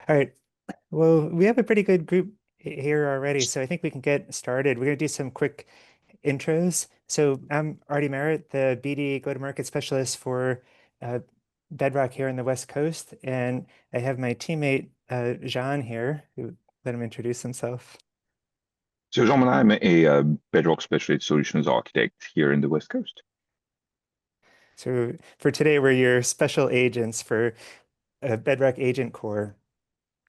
All right. Well, we have a pretty good group here already, so I think we can get started. We're going to do some quick intros. So I'm Artie Merritt, the BD go-to-market specialist for uh, Bedrock here on the West Coast, and I have my teammate Jean here, who let him introduce himself. So Jean I'm a Bedrock Specialist Solutions Architect here in the West Coast. So for today, we're your special agents for Bedrock AgentCore.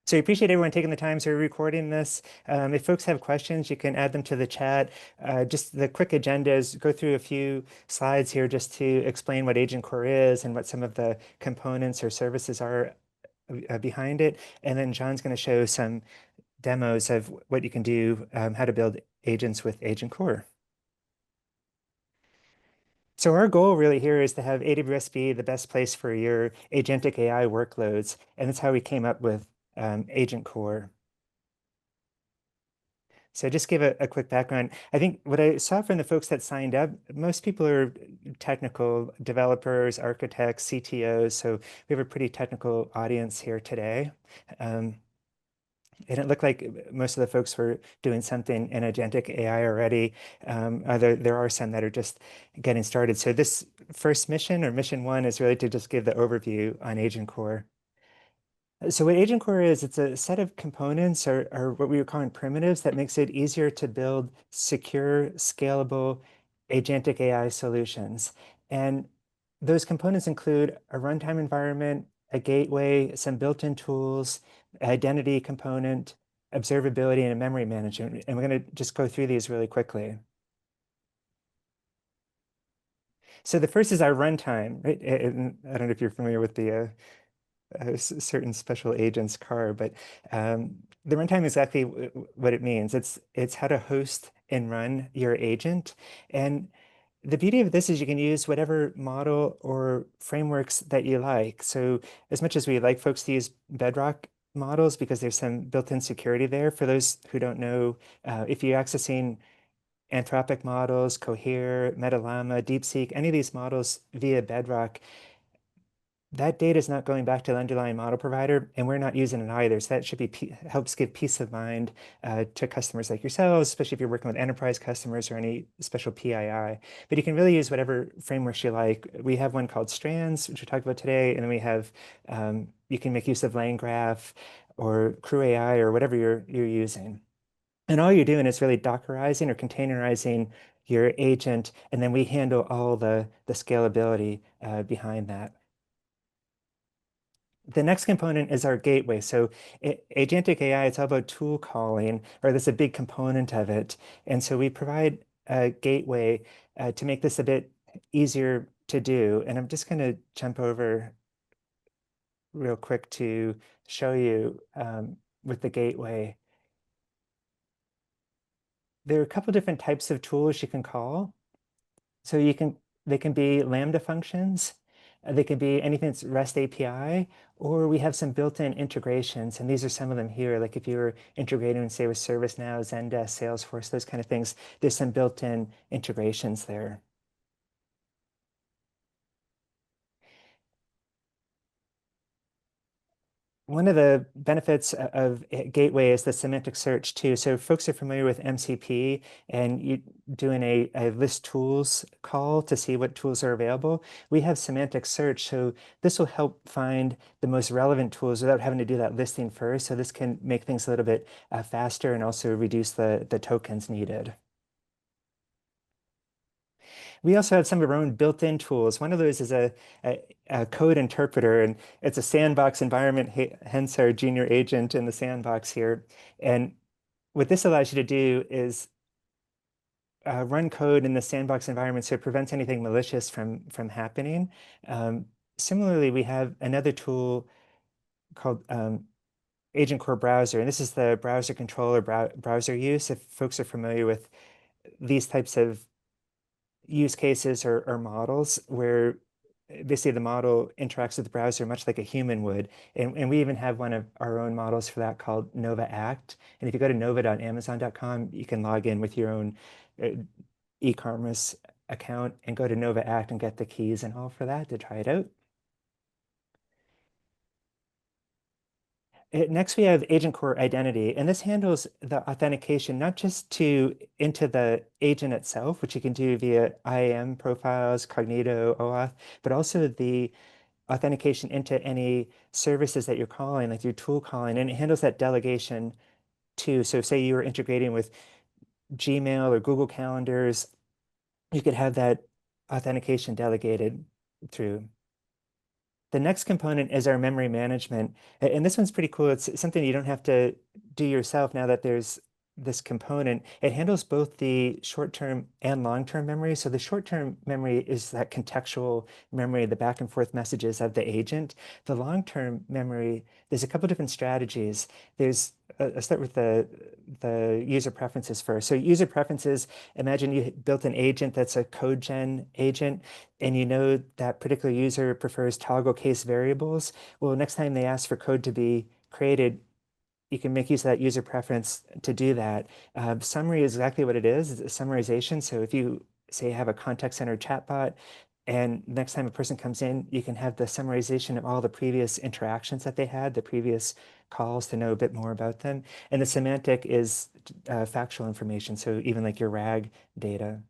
So I appreciate everyone taking the time to recording this. If folks have questions, you can add them to the chat. Just the quick agenda is go through a few slides here just to explain what Agent Core is and what some of the components or services are behind it. And then John's going to show some demos of what you can do, how to build agents with Agent Core. So our goal really here is to have AWS be the best place for your agentic AI workloads. And that's how we came up with Agent Core. So just give a quick background. I think what I saw from the folks that signed up, most people are technical developers, architects, CTOs. So we have a pretty technical audience here today. Um, and it looked like most of the folks were doing something in agentic AI already. There are some that are just getting started. So this first mission or mission one is really to just give the overview on Agent Core. So what Agent Core is, it's a set of components or what we were calling primitives that makes it easier to build secure, scalable agentic AI solutions. And those components include a runtime environment, a gateway, some built-in tools, identity component, observability, and a memory management. And we're going to just go through these really quickly. So the first is our runtime, right? And I don't know if you're familiar with the certain special agent's car, but the runtime is exactly what it means. It's how to host and run your agent. And the beauty of this is you can use whatever model or frameworks that you like. So as much as we like folks to use Bedrock models because there's some built-in security there, for those who don't know, if you're accessing Anthropic models, Cohere, Metalama, DeepSeek, any of these models via Bedrock, that data is not going back to the underlying model provider, and we're not using it either. So that should be helps give peace of mind to customers like yourselves, especially if you're working with enterprise customers or any special PII. But you can really use whatever frameworks you like. We have one called Strands, which we talked about today, and then we have you can make use of LangGraph or Crew AI or whatever you're using. And all you're doing is really Dockerizing or containerizing your agent, and then we handle all the scalability behind that. The next component is our gateway. So agentic AI, it's all about tool calling, or that's a big component of it. And so we provide a gateway to make this a bit easier to do. And I'm just going to jump over real quick to show you with the gateway. There are a couple different types of tools you can call. So they can be Lambda functions. They can be anything that's REST API, or we have some built-in integrations. And these are some of them here. Like if you were integrating, say, with ServiceNow, Zendesk, Salesforce, those kind of things, there's some built-in integrations there. One of the benefits of Gateway is the semantic search too. So if folks are familiar with MCP and you doing a list tools call to see what tools are available. We have semantic search. So this will help find the most relevant tools without having to do that listing first. So this can make things a little bit faster and also reduce the tokens needed. We also have some of our own built-in tools. One of those is a code interpreter, and it's a sandbox environment, hence our junior agent in the sandbox here. And what this allows you to do is run code in the sandbox environment so it prevents anything malicious from happening. Similarly, we have another tool called Agent Core Browser, and this is the browser controller browser use. If folks are familiar with these types of use cases or models where basically the model interacts with the browser much like a human would. And we even have one of our own models for that called Nova Act. And if you go to nova.amazon.com, you can log in with your own uh, e-commerce account and go to Nova Act and get the keys and all for that to try it out. Next, we have AgentCore Identity, and this handles the authentication not just into the agent itself, which you can do via IAM profiles, Cognito, OAuth, but also the authentication into any services that you're calling, like your tool calling, and it handles that delegation too. So say you were integrating with Gmail or Google Calendars, you could have that authentication delegated through. The next component is our memory management. And this one's pretty cool. It's something you don't have to do yourself now that there's this component. It handles both the short-term and long-term memory. So the short-term memory is that contextual memory, the back and forth messages of the agent. The long-term memory, there's a couple different strategies. There's I'll start with the user preferences first. So user preferences, imagine you built an agent that's a code gen agent and you know that particular user prefers toggle case variables. Well, next time they ask for code to be created, you can make use of that user preference to do that. Summary is exactly what it is. It's a summarization. So if you say have a contact center chatbot, and next time a person comes in, you can have the summarization of all the previous interactions that they had, the previous calls to know a bit more about them. And the semantic is factual information. So even like your RAG data.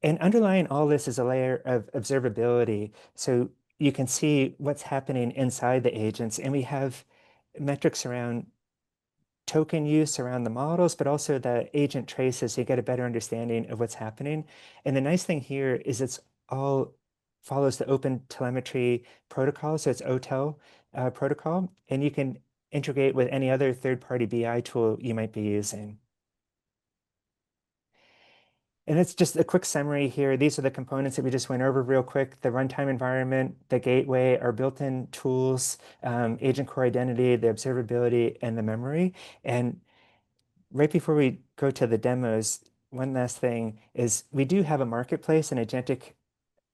And underlying all this is a layer of observability. So you can see what's happening inside the agents. And we have metrics around token use around the models, but also the agent traces, so you get a better understanding of what's happening. And the nice thing here is it's all follows the open telemetry protocol. So it's OTel protocol, and you can integrate with any other third-party BI tool you might be using. And it's just a quick summary here. These are the components that we just went over real quick. The runtime environment, the gateway, our built-in tools, agent core identity, the observability, and the memory. And right before we go to the demos, one last thing is we do have a marketplace, an agentic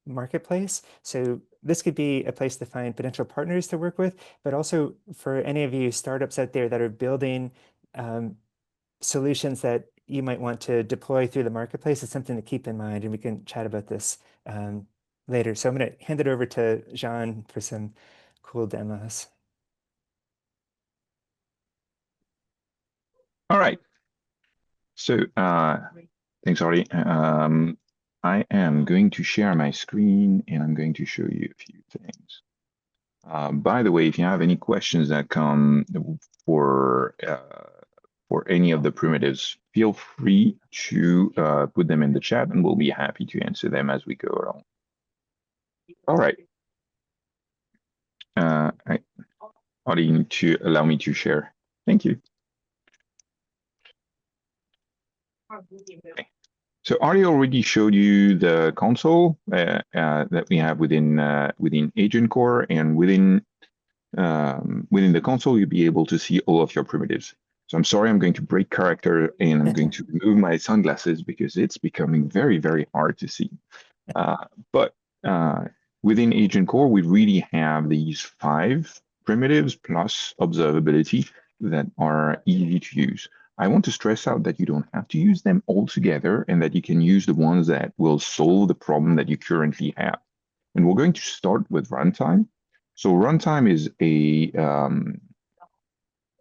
marketplace. So this could be a place to find potential partners to work with, but also for any of you startups out there that are building solutions that you might want to deploy through the marketplace, it's something to keep in mind, and we can chat about this later. So I'm going to hand it over to Jean for some cool demos. All right. So thanks, Artie. I am going to share my screen and I'm going to show you a few things. By the way, if you have any questions that come for any of the primitives, feel free to put them in the chat and we'll be happy to answer them as we go along. All right. Artie, you need to allow me to share. Thank you. Okay. So Artie already showed you the console that we have within AgentCore, and within the console, you'll be able to see all of your primitives. So I'm sorry, I'm going to break character and I'm going to remove my sunglasses because it's becoming very, very hard to see. But within AgentCore, we really have these 5 primitives plus observability that are easy to use. I want to stress out that you don't have to use them all together and that you can use the ones that will solve the problem that you currently have. And we're going to start with runtime. So runtime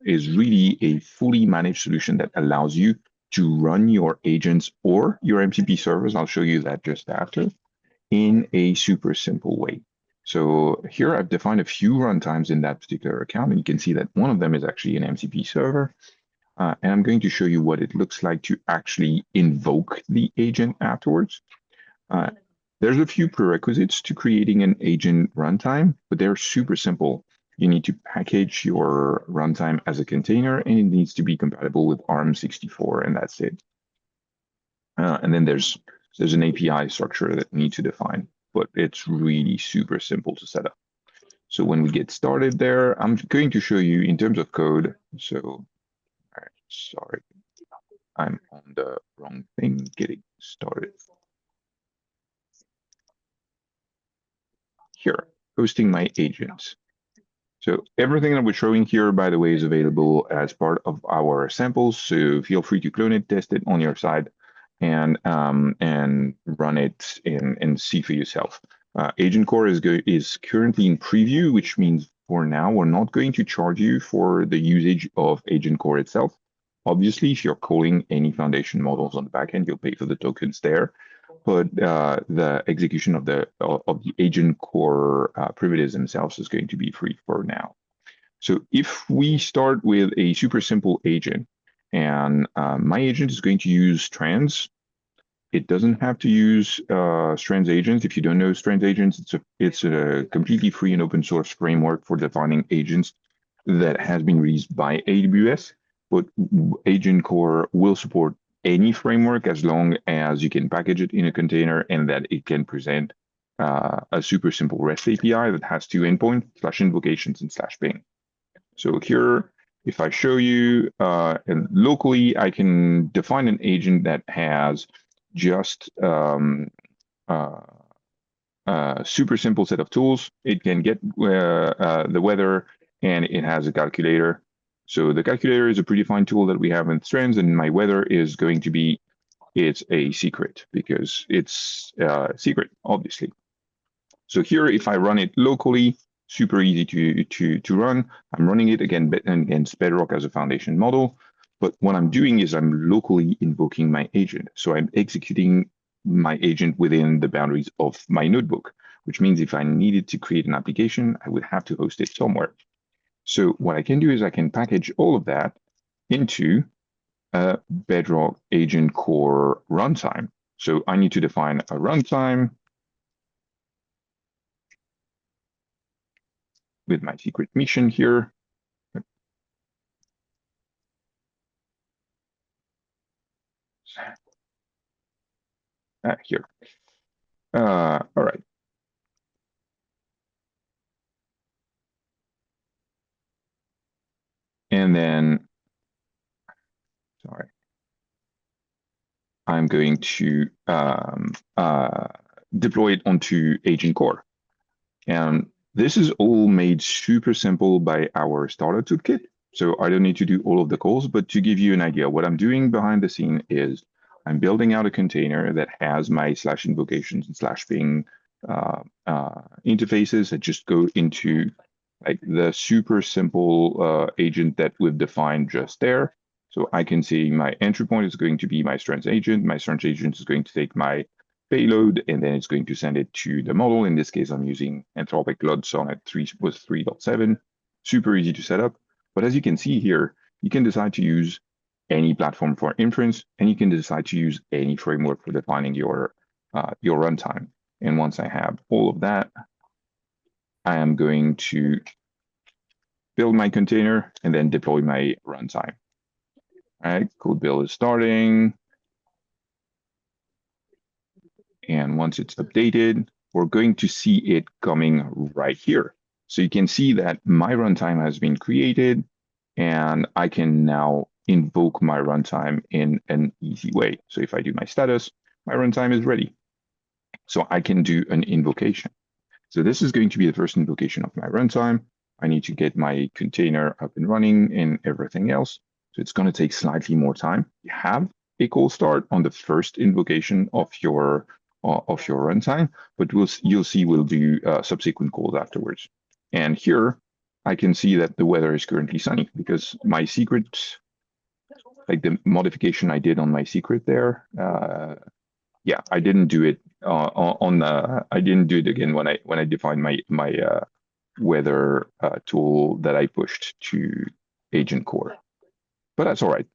is really a fully managed solution that allows you to run your agents or your MCP servers. I'll show you that just after, in a super simple way. So here I've defined a few runtimes in that particular account, and you can see that one of them is actually an MCP server. And I'm going to show you what it looks like to actually invoke the agent afterwards. There's a few prerequisites to creating an agent runtime, but they're super simple. You need to package your runtime as a container, and it needs to be compatible with ARM64, and that's it. And then there's an API structure that we need to define, but it's really super simple to set up. So when we get started there, I'm going to show you in terms of code. So sorry, I'm on the wrong thing, getting started. Here, hosting my agents. So everything that we're showing here, by the way, is available as part of our samples. So feel free to clone it, test it on your side, and run it and see for yourself. AgentCore is currently in preview, which means for now, we're not going to charge you for the usage of AgentCore itself. Obviously, if you're calling any foundation models on the backend, you'll pay for the tokens there. But the execution of the AgentCore primitives themselves is going to be free for now. So if we start with a super simple agent, and my agent is going to use strands. It doesn't have to use strands agents. If you don't know strands agents, it's a completely free and open source framework for defining agents that has been released by AWS. But AgentCore will support any framework as long as you can package it in a container and that it can present a super simple REST API that has two endpoints, /invocations and /ping. So here, if I show you, and locally, I can define an agent that has just a super simple set of tools. It can get the weather, and it has a calculator. So the calculator is a predefined tool that we have in Strands, and my weather is going to be, it's a secret because it's secret, obviously. So here, if I run it locally, super easy to run. I'm running it against Bedrock as a foundation model. But what I'm doing is I'm locally invoking my agent. So I'm executing my agent within the boundaries of my notebook, which means if I needed to create an application, I would have to host it somewhere. So what I can do is I can package all of that into a Bedrock AgentCore runtime. So I need to define a runtime with my secret mission here. Here. All right. And then, sorry, I'm going to deploy it onto AgentCore. And this is all made super simple by our starter toolkit. So I don't need to do all of the calls, but to give you an idea, what I'm doing behind the scene is I'm building out a container that has my /invocations and /ping interfaces that just go into like the super simple agent that we've defined just there. So I can see my entry point is going to be my strands agent. My strands agent is going to take my payload, and then it's going to send it to the model. In this case, I'm using Anthropic Cloud Sonnet 3.7. Super easy to set up. But as you can see here, you can decide to use any platform for inference, and you can decide to use any framework for defining your runtime. And once I have all of that, I am going to build my container and then deploy my runtime. All right, code build is starting. And once it's updated, we're going to see it coming right here. So you can see that my runtime has been created, and I can now invoke my runtime in an easy way. So if I do my status, my runtime is ready. So I can do an invocation. So this is going to be the first invocation of my runtime. I need to get my container up and running and everything else. So it's going to take slightly more time. You have a cold start on the first invocation of your runtime, but you'll see we'll do subsequent calls afterwards. And here I can see that the weather is currently sunny because my secret, like the modification I did on my secret there, yeah, I didn't do it I didn't do it again when I defined my weather tool that I pushed to AgentCore. But that's all right.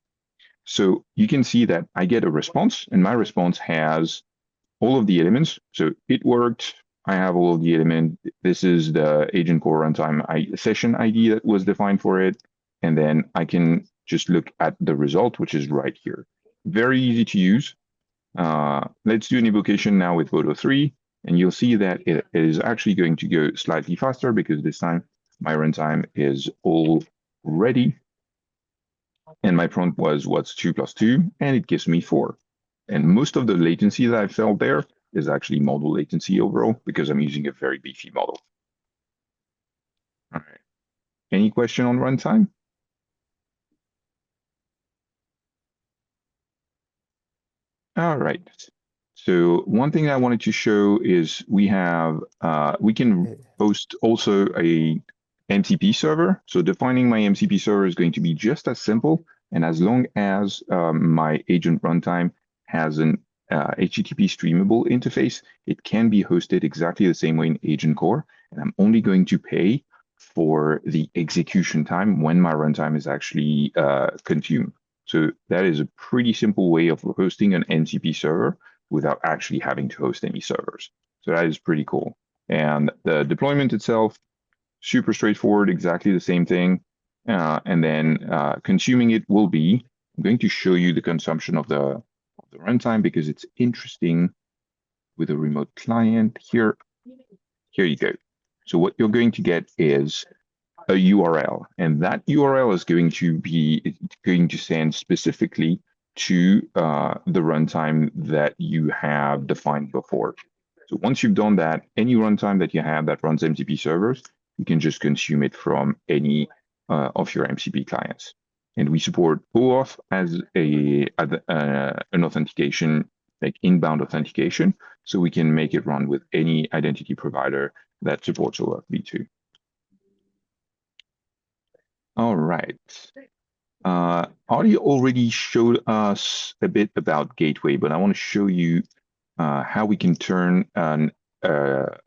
So you can see that I get a response, and my response has all of the elements. So it worked. I have all of the elements. This is the AgentCore runtime session ID that was defined for it. And then I can just look at the result, which is right here. Very easy to use. Let's do an invocation now with Photo 3, and you'll see that it is actually going to go slightly faster because this time my runtime is all ready. And my prompt was what's 2 plus 2, and it gives me 4. And most of the latency that I felt there is actually model latency overall because I'm using a very beefy model. All right. Any question on runtime? All right. So one thing I wanted to show is we can Uh, host also a MCP server. So defining my MCP server is going to be just as simple. And as long as my agent runtime has an HTTP streamable interface, it can be hosted exactly the same way in AgentCore. And I'm only going to pay for the execution time when my runtime is actually consumed. So that is a pretty simple way of hosting an MCP server without actually having to host any servers. So that is pretty cool. And the deployment itself, super straightforward, exactly the same thing. And then consuming it will be, I'm going to show you the consumption of the runtime because it's interesting with a remote client. Here you go. So what you're going to get is a URL, and that URL is going to send specifically to the runtime that you have defined before. So once you've done that, any runtime that you have that runs MCP servers, you can just consume it from any of your MCP clients. And we support OAuth as an authentication, like inbound authentication, so we can make it run with any identity provider that supports OAuth v2. All right. Audie already showed us a bit about Gateway, but I want to show you how we can turn an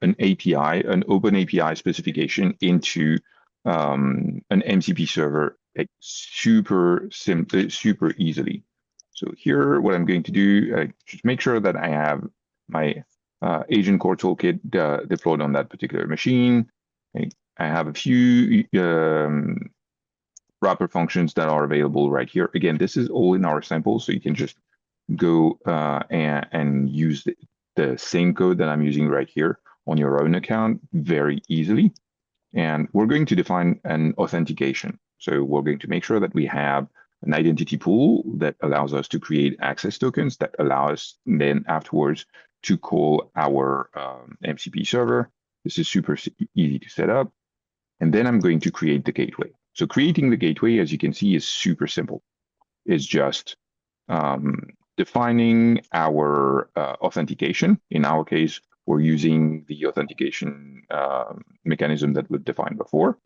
API, an open API specification into an MCP server like super simply, super easily. So here, what I'm going to do, just make sure that I have my AgentCore toolkit deployed on that particular machine. I have a few wrapper functions that are available right here. Again, this is all in our sample, so you can just go and use the same code that I'm using right here on your own account very easily. And we're going to define an authentication. So we're going to make sure that we have an identity pool that allows us to create access tokens that allow us then afterwards to call our MCP server. This is super easy to set up. And then I'm going to create the gateway. So creating the gateway, as you can see, is super simple. It's just defining our authentication. In our case, we're using the authentication mechanism that we've defined before.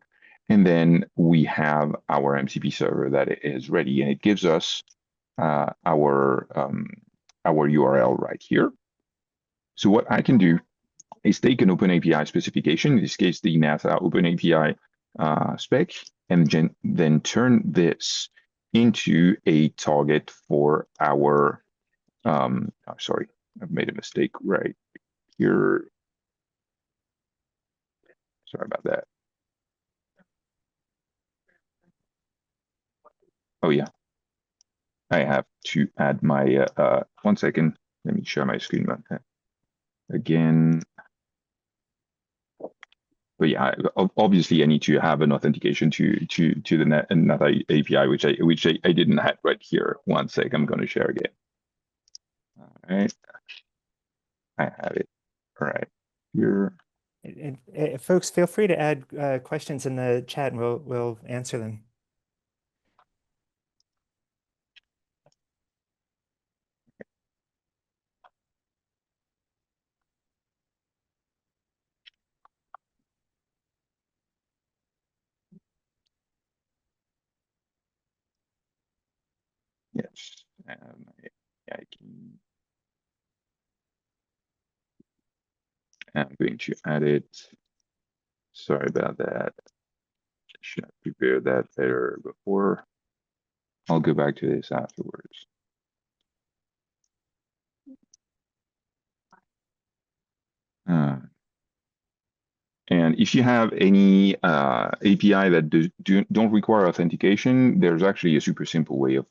And then we have our MCP server that is ready, and it gives us our URL right here. So what I can do is take an OpenAPI specification, in this case, the NASA OpenAPI spec, and then turn this into a target for our, sorry, I've made a mistake right here. Sorry about that. Oh yeah, I have to add my, 1 second. Let me share my screen again. But yeah, obviously I need to have an authentication to the net API, which I didn't have right here. 1 sec, I'm going to share again. All right, I have it. All right, here. folks, feel free to add questions in the chat, and we'll answer them. Yes, I can. I'm going to add it. Sorry about that. Should have prepared that better before. I'll go back to this afterwards. And if you have any API that don't require authentication, there's actually a super simple way of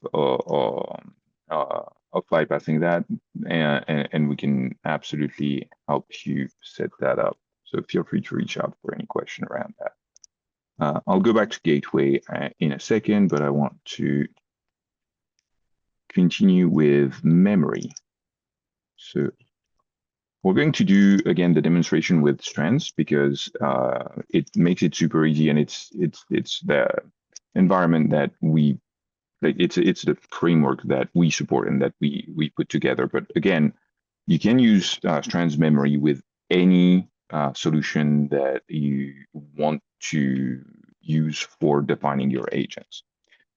bypassing that, and we can absolutely help you set that up. So feel free to reach out for any question around that. I'll go back to Gateway in a second, but I want to continue with memory. So we're going to do, again, the demonstration with strands because it makes it super easy, and it's the environment that we, like, it's the framework that we support and that we put together. But again, you can use strands memory with any solution that you want to use for defining your agents.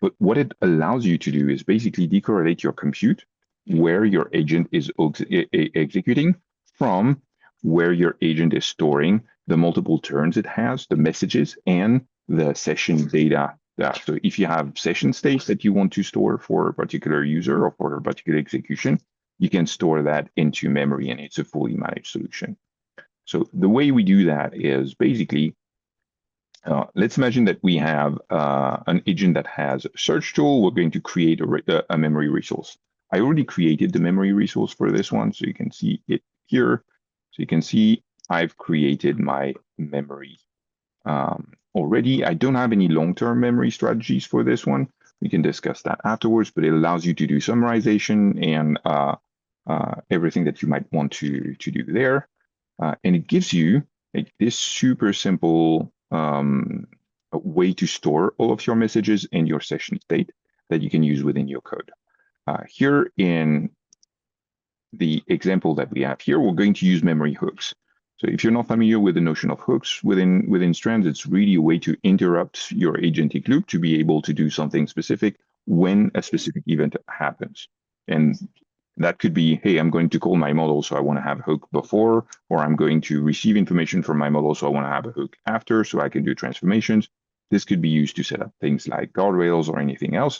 But what it allows you to do is basically decorrelate your compute where your agent is executing from where your agent is storing the multiple turns it has, the messages, and the session data. So if you have session states that you want to store for a particular user or for a particular execution, you can store that into memory, and it's a fully managed solution. So the way we do that is basically, let's imagine that we have an agent that has a search tool. We're going to create a memory resource. I already created the memory resource for this one, so you can see it here. So you can see I've created my memory already. I don't have any long-term memory strategies for this one. We can discuss that afterwards, but it allows you to do summarization and everything that you might want to do there. And it gives you like this super simple way to store all of your messages and your session state that you can use within your code. Here in the example that we have here, we're going to use memory hooks. So if you're not familiar with the notion of hooks within Strands, it's really a way to interrupt your agentic loop to be able to do something specific when a specific event happens. And that could be, hey, I'm going to call my model, so I want to have a hook before, or I'm going to receive information from my model, so I want to have a hook after, so I can do transformations. This could be used to set up things like guardrails or anything else.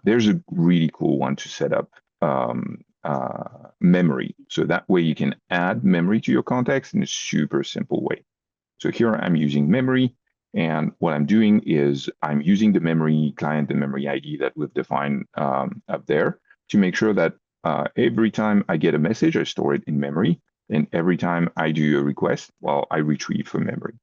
There's a really cool one to set up memory. So that way you can add memory to your context in a super simple way. So here I'm using memory, and what I'm doing is I'm using the memory client, the memory ID that we've defined up there to make sure that every time I get a message, I store it in memory. And every time I do a request, well, I retrieve from memory.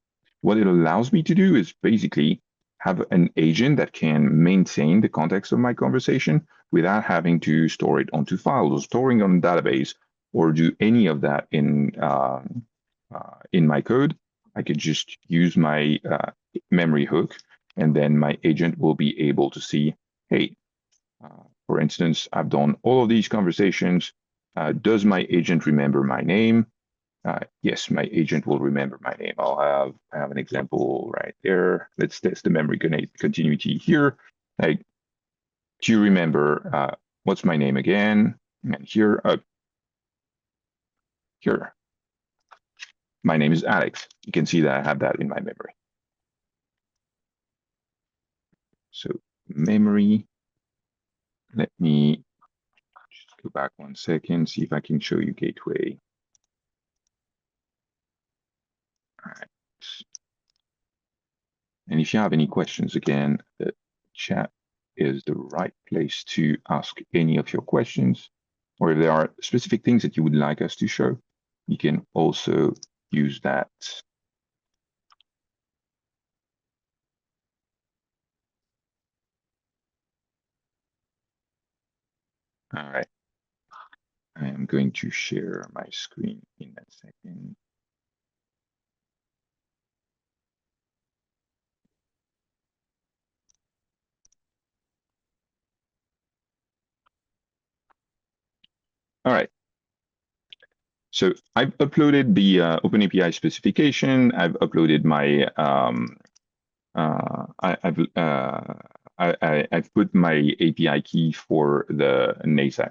What it allows me to do is basically have an agent that can maintain the context of my conversation without having to store it onto files or storing on a database or do any of that in my code. I could just use my memory hook, and then my agent will be able to see, hey, for instance, I've done all of these conversations. Does my agent remember my name? Yes, my agent will remember my name. I have an example right there. Let's test the memory continuity here. Like, do you remember what's my name again? And here, my name is Alex. You can see that I have that in my memory. So memory, let me just go back 1 second, see if I can show you gateway. All right. And if you have any questions, again, the chat is the right place to ask any of your questions. Or if there are specific things that you would like us to show, you can also use that. All right. I am going to share my screen in a second. All right. So I've uploaded the OpenAPI specification. I've uploaded my I've put my API key for the NASA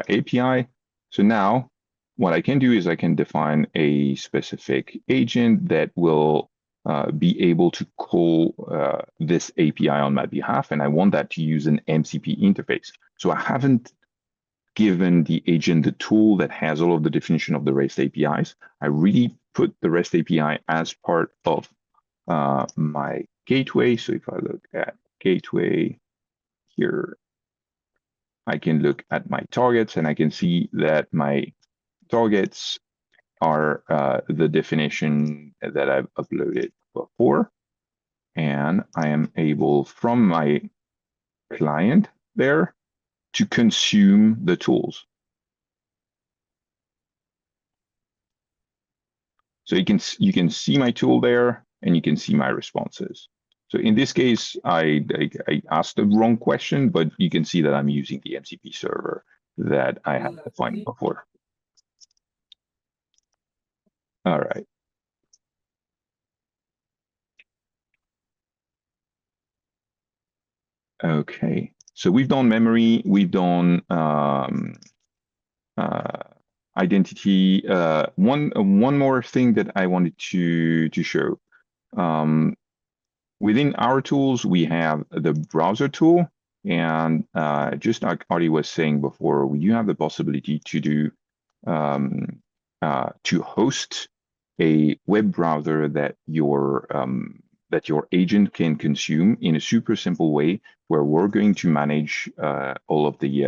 API. So now what I can do is I can define a specific agent that will be able to call this API on my behalf, and I want that to use an MCP interface. So I haven't given the agent the tool that has all of the definition of the REST APIs. I really put the REST API as part of my gateway. So if I look at gateway here, I can look at my targets, and I can see that my targets are the definition that I've uploaded before. And I am able, from my client there, to consume the tools. So you can see my tool there, and you can see my responses. So in this case, I asked the wrong question, but you can see that I'm using the MCP server that I had defined before. All right. Okay. So we've done memory, we've done uh, identity. One more thing that I wanted to show. Um, Within our tools, we have the browser tool, and just like Artie was saying before, you have the possibility to do to host a web browser that your agent can consume in a super simple way, where we're going to manage all of the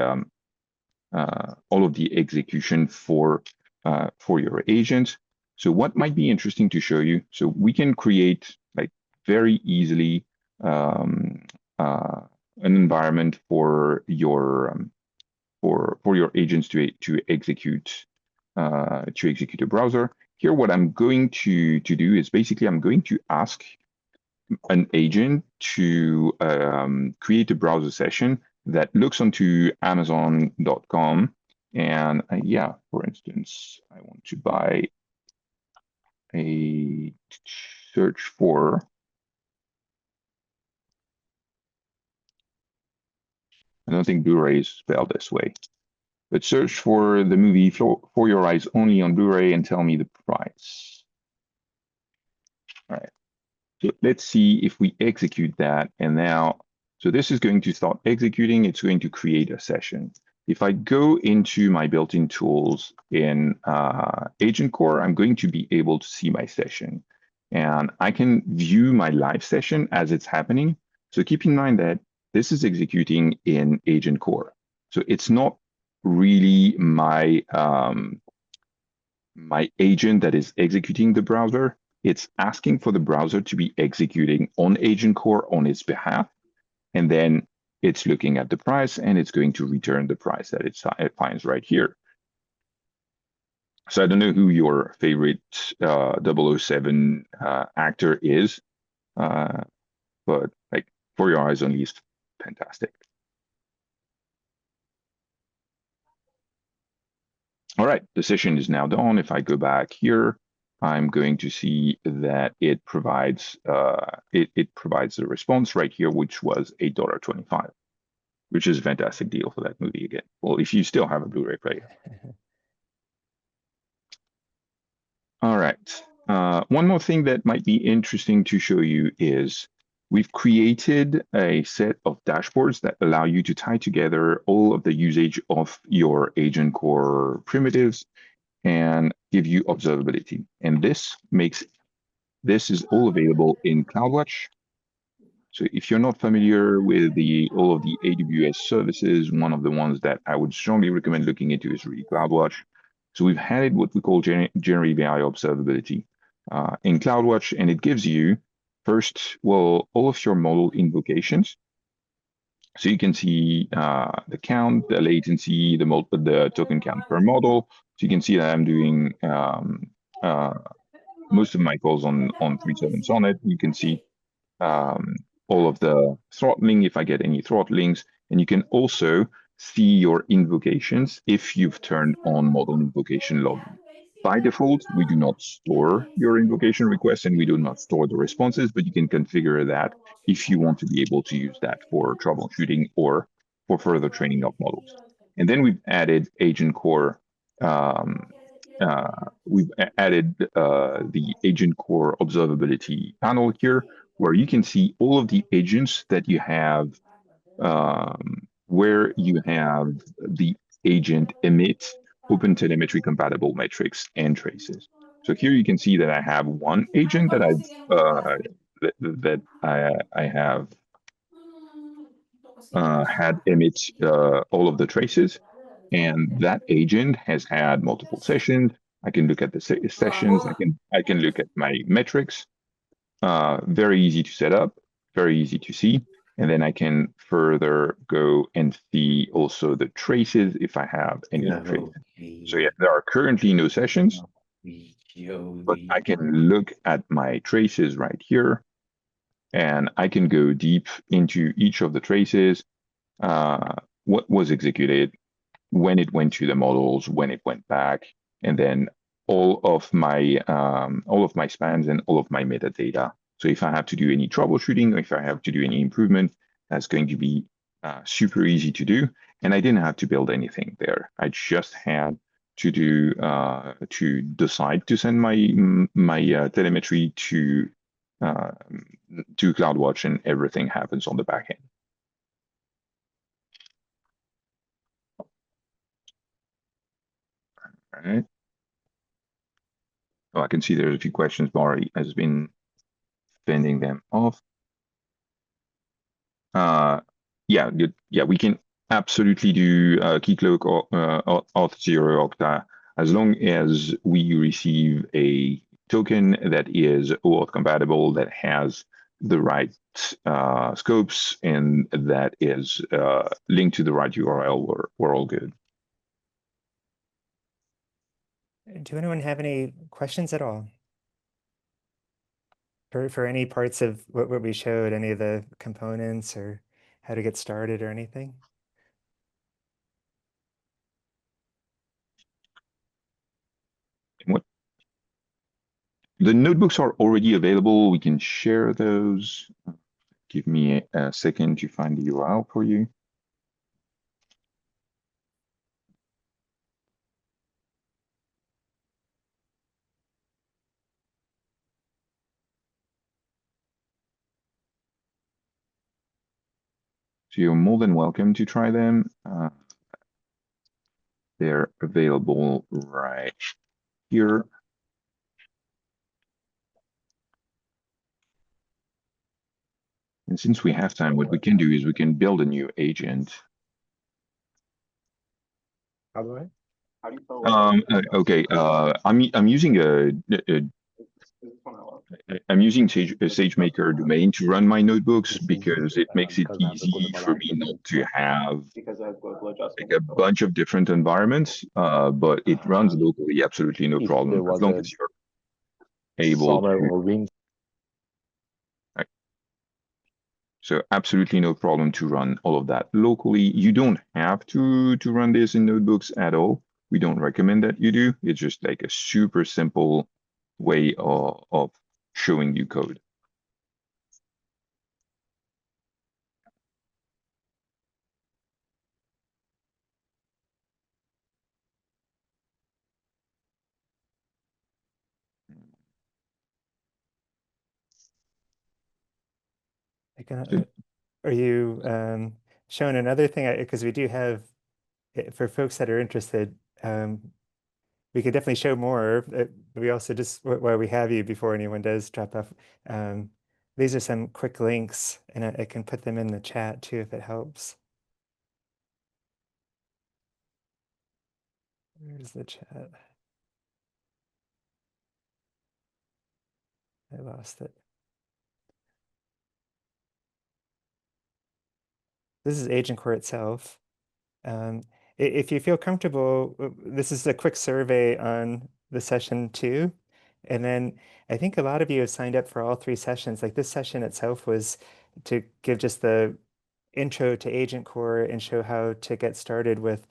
execution for your agent. So what might be interesting to show you? So we can create like very easily um, an environment for your agents to execute a browser. Here, what I'm going to do is basically I'm going to ask an agent to create a browser session that looks onto Amazon.com. And yeah, for instance, I want to buy a search for, I don't think Blu-ray is spelled this way, but search for the movie For Your Eyes Only on Blu-ray and tell me the price. All right. So let's see if we execute that. And now, so this is going to start executing. It's going to create a session. If I go into my built-in tools in AgentCore, I'm going to be able to see my session. And I can view my live session as it's happening. So keep in mind that this is executing in AgentCore. So it's not really my agent that is executing the browser. It's asking for the browser to be executing on AgentCore on its behalf. And then it's looking at the price and it's going to return the price that it finds right here. So I don't know who your favorite 007 actor is, but like For Your Eyes Only is fantastic. All right, the session is now done. If I go back here, I'm going to see that it provides the response right here, which was $8.25, which is a fantastic deal for that movie again. Well, if you still have a Blu-ray player. All right. One more thing that might be interesting to show you is we've created a set of dashboards that allow you to tie together all of the usage of your AgentCore primitives and give you observability. And this is all available in CloudWatch. So if you're not familiar with all of the AWS services, one of the ones that I would strongly recommend looking into is really CloudWatch. So we've added what we call generative AI observability in CloudWatch, and it gives you first, well, all of your model invocations. So you can see the count, the latency, the token count per model. So you can see that I'm doing uh, most of my calls on 3.7 Sonnet. You can see um, all of the throttling if I get any throttlings. And you can also see your invocations if you've turned on model invocation logging. By default, we do not store your invocation requests and we do not store the responses, but you can configure that if you want to be able to use that for troubleshooting or for further training of models. And then we've added AgentCore we've added the AgentCore observability panel here, where you can see all of the agents that you have, where you have the agent emit OpenTelemetry compatible metrics and traces. So here you can see that I have one agent that I have had emit all of the traces. And that agent has had multiple sessions. I can look at the sessions. I can look at my metrics. Very easy to set up, very easy to see. And then I can further go and see also the traces if I have any traces. So yeah, there are currently no sessions, but I can look at my traces right here, and I can go deep into each of the traces, what was executed, when it went to the models, when it went back, and then all of my spans and all of my metadata. So if I have to do any troubleshooting or if I have to do any improvement, that's going to be super easy to do. And I didn't have to build anything there. I just had to do to decide to send my telemetry uh, to CloudWatch, and everything happens on the back end. All right. Oh, I can see there's a few questions. Mari has been fending them off. Yeah, good. Yeah, we can absolutely do Keycloak or Auth0 Okta as long as we receive a token that is OAuth compatible, that has the right scopes, and that is linked to the right URL. We're all good. Do anyone have any questions at all? For any parts of what we showed, any of the components or how to get started or anything? What the notebooks are already available. We can share those. Give me a second to find the URL for you. So you're more than welcome to try them. They're available right here. And since we have time, what we can do is we can build a new agent. How do I? How do you spell Okay, I'm using I'm using SageMaker domain to run my notebooks because it makes it easy for me not to have because of global adjustment. like a bunch of different environments, but it runs locally, absolutely no If problem, there as was long a as you're able summer to. or winter. Right. So absolutely no problem to run all of that locally. You don't have to run this in notebooks at all. We don't recommend that you do. It's just like a super simple way of showing you code. So, Are you showing another thing? Because we do have, for folks that are interested, we could definitely show more. We also just, while we have you, before anyone does drop off, um, these are some quick links, and I can put them in the chat too if it helps. Where's the chat? I lost it. This is AgentCore itself. If you feel comfortable, this is a quick survey on the session too. And then I think a lot of you have signed up for all three sessions. Like this session itself was to give just the intro to AgentCore and show how to get started with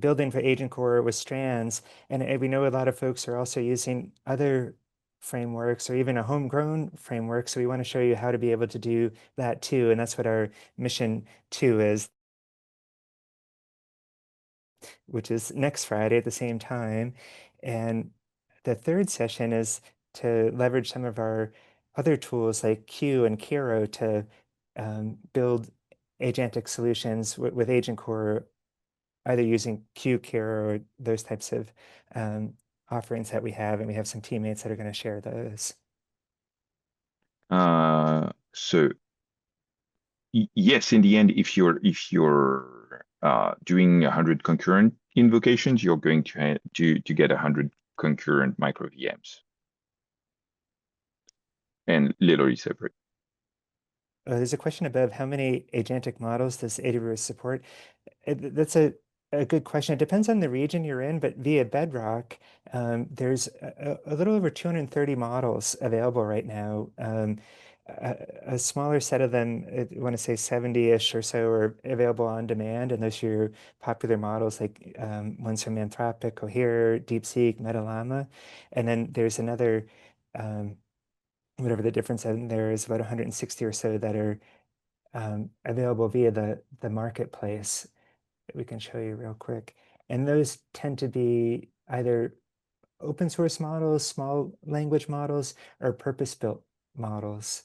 building for AgentCore with strands. And we know a lot of folks are also using other frameworks or even a homegrown framework. So we want to show you how to be able to do that too. And that's what our mission two is, which is next Friday at the same time. And the third session is to leverage some of our other tools like Q and Kiro to build agentic solutions with AgentCore, either using Q, Kiro, or those types of offerings that we have. And we have some teammates that are going to share those. so yes, in the end, if you're doing 100 concurrent invocations, you're going to get 100 concurrent micro VMs, and literally separate. There's a question above, how many agentic models does AWS support? That's a a good question. It depends on the region you're in, but via Bedrock, there's a little over 230 models available right now. A smaller set of them, I want to say 70-ish or so, are available on demand, and those are your popular models like ones from Anthropic, Cohere, DeepSeek, MetaLlama. And then there's another, whatever the difference in there is, about 160 or so that are available via the marketplace that we can show you real quick. And those tend to be either open source models, small language models, or purpose-built models.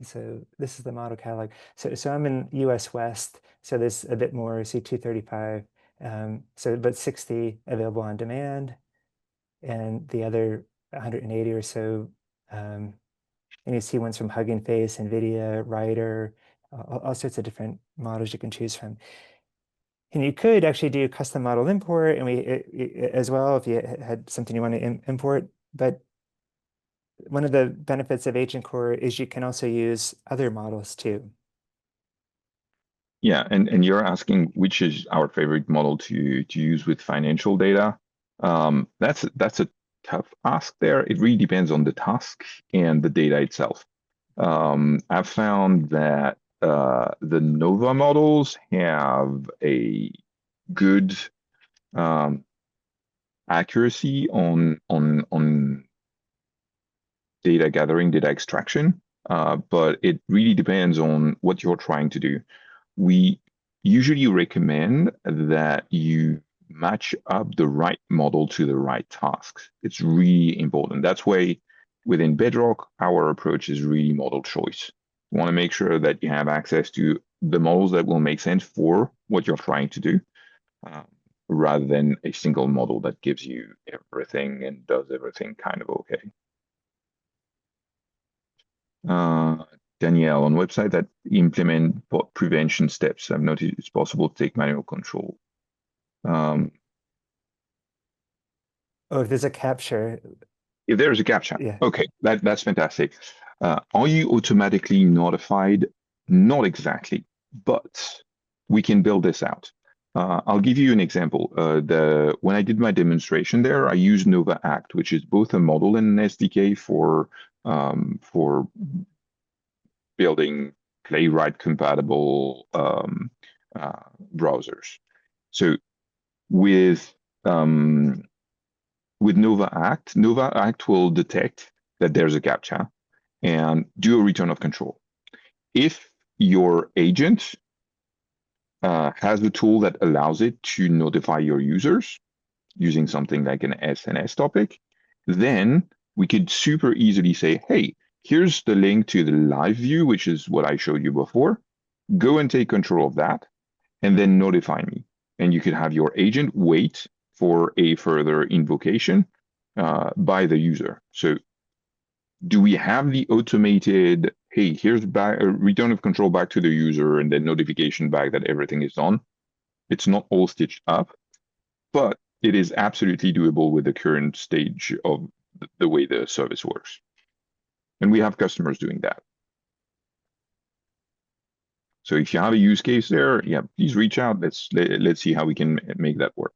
So this is the model catalog. So I'm in US West, so there's a bit more, see 235. So but 60 available on demand, and the other 180 or so, and you see ones from Hugging Face, NVIDIA, Writer, all sorts of different models you can choose from. And you could actually do custom model import, and as well if you had something you want to import. But one of the benefits of AgentCore is you can also use other models too. Yeah, and you're asking which is our favorite model to use with financial data. That's a tough ask there. It really depends on the task and the data itself. I've found that the Nova models have a good accuracy on data gathering, data extraction, but it really depends on what you're trying to do. We usually recommend that you match up the right model to the right tasks. It's really important. That's why within Bedrock, our approach is really model choice. You want to make sure that you have access to the models that will make sense for what you're trying to do, rather than a single model that gives you everything and does everything kind of okay. Danielle, on website that implement bot prevention steps, I've noticed it's possible to take manual control. Oh, if there's a capture, If there's a captcha, yeah. okay, that's fantastic. Are you automatically notified? Not exactly, but we can build this out. I'll give you an example. When I did my demonstration there, I used Nova Act, which is both a model and an SDK for building Playwright compatible browsers. So with Nova Act will detect that there's a captcha and do a return of control. If your agent has a tool that allows it to notify your users using something like an SNS topic, then we could super easily say, hey, here's the link to the live view, which is what I showed you before. Go and take control of that, and then notify me. And you could have your agent wait for a further invocation by the user. So do we have the automated, hey, here's back a return of control back to the user and then notification back that everything is done? It's not all stitched up, but it is absolutely doable with the current stage of the way the service works. And we have customers doing that. So if you have a use case there, yeah, please reach out. Let's see how we can make that work.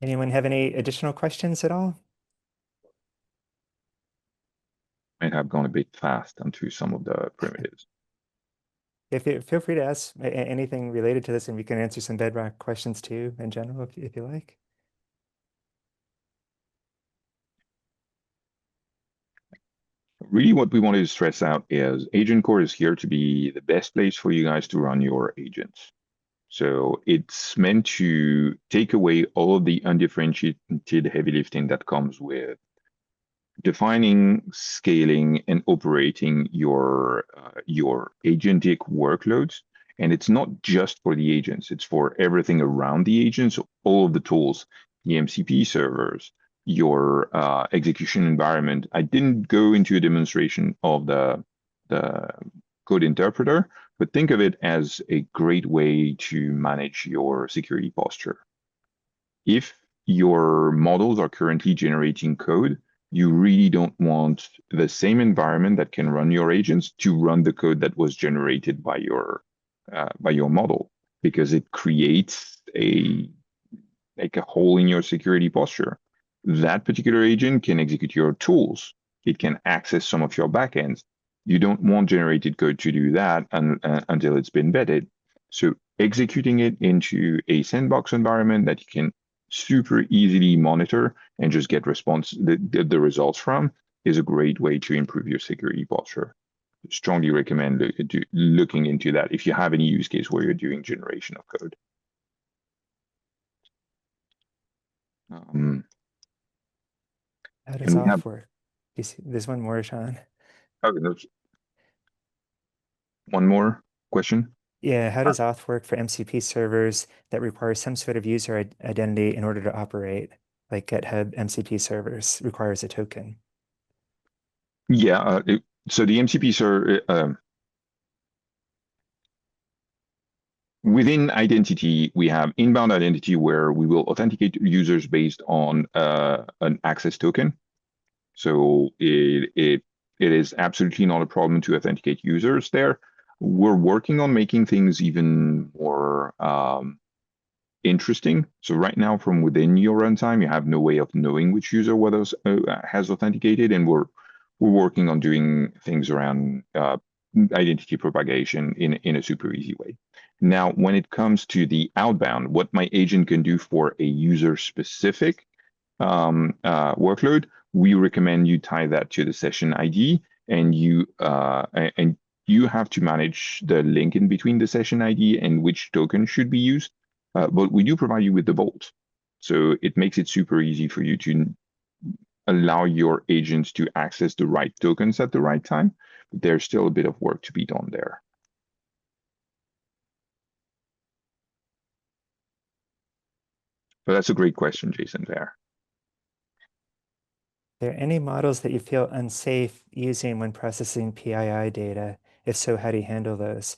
Anyone have any additional questions at all? Might have gone a bit fast onto some of the primitives. Feel free to ask anything related to this, and we can answer some Bedrock questions too in general if you like. Really what we wanted to stress out is AgentCore is here to be the best place for you guys to run your agents. So it's meant to take away all of the undifferentiated heavy lifting that comes with defining, scaling, and operating your agentic workloads. And it's not just for the agents, it's for everything around the agents, all of the tools, the MCP servers, your execution environment. I didn't go into a demonstration of the code interpreter, but think of it as a great way to manage your security posture. If your models are currently generating code you really don't want the same environment that can run your agents to run the code that was generated by your model, because it creates a hole in your security posture. That particular agent can execute your tools. It can access some of your backends. You don't want generated code to do that until it's been vetted. So executing it into a sandbox environment that you can super easily monitor and just get the results from is a great way to improve your security posture. Strongly recommend looking into that if you have any use case where you're doing generation of code. How does And we have auth work? There's one more, Sean. there's one more question. Yeah, how does auth work for MCP servers that require some sort of user identity in order to operate? Like GitHub MCP servers requires a token. Yeah, so the MCP server within identity, we have inbound identity where we will authenticate users based on an access token. So it is absolutely not a problem to authenticate users there. We're working on making things even more interesting. So right now, from within your runtime, you have no way of knowing which user has authenticated, and we're working on doing things around identity propagation in a super easy way. Now, when it comes to the outbound, what my agent can do for a user-specific workload, we recommend you tie that to the session ID, and you have to manage the link in between the session ID and which token should be used. But we do provide you with the vault. So it makes it super easy for you to allow your agents to access the right tokens at the right time. But there's still a bit of work to be done there. But that's a great question, Jason, there. Are there any models that you feel unsafe using when processing PII data? If so, how do you handle those?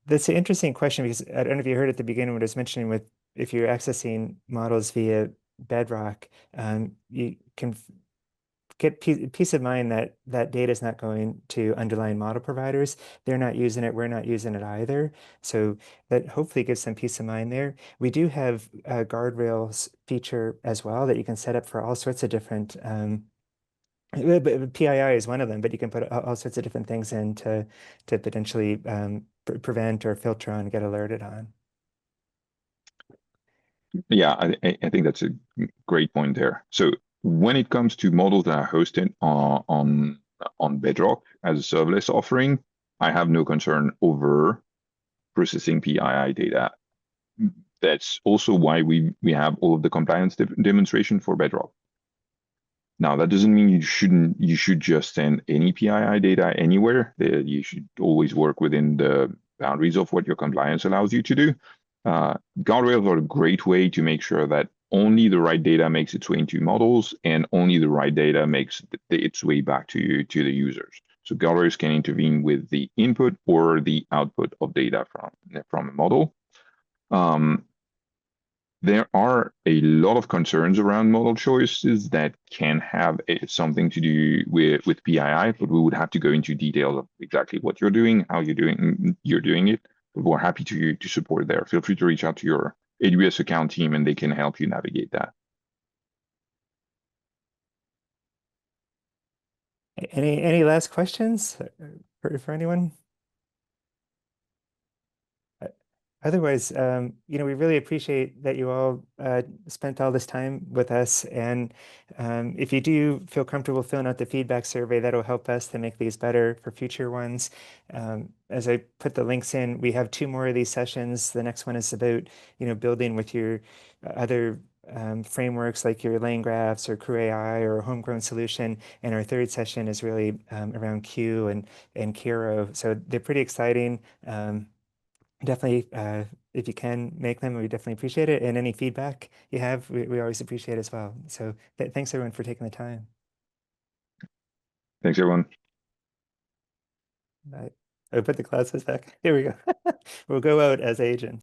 That's an interesting question because I don't know if you heard at the beginning what I was mentioning with if you're accessing models via Bedrock, you can get peace of mind that that data is not going to underlying model providers. They're not using it. We're not using it either. So that hopefully gives some peace of mind there. We do have a guardrails feature as well that you can set up for all sorts of different PII is one of them, but you can put all sorts of different things in to potentially prevent or filter on and get alerted on. Yeah, I think that's a great point there. So when it comes to models that are hosted on Bedrock as a serverless offering, I have no concern over processing PII data. That's also why we have all of the compliance demonstration for Bedrock. Now, that doesn't mean you should just send any PII data anywhere. You should always work within the boundaries of what your compliance allows you to do. Guardrails are a great way to make sure that only the right data makes its way into models and only the right data makes its way back to the users. So guardrails can intervene with the input or the output of data from a model. There are a lot of concerns around model choices that can have something to do with PII, but we would have to go into details of exactly what you're doing, how you're doing it. But we're happy to support there. Feel free to reach out to your AWS account team and they can help you navigate that. Any last questions for anyone? Otherwise, we really appreciate that you all spent all this time with us. And if you do feel comfortable filling out the feedback survey, that'll help us to make these better for future ones. As I put the links in, we have 2 more of these sessions. The next one is about, building with your other frameworks like your lane graphs or Crew AI or a homegrown solution. And our 3rd session is really around Q and Kiro. So they're pretty exciting. Definitely, if you can make them, we definitely appreciate it. And any feedback you have, we always appreciate as well. So thanks everyone for taking the time. Thanks, everyone. I'll put the classes back. There we go. We'll go out as agents.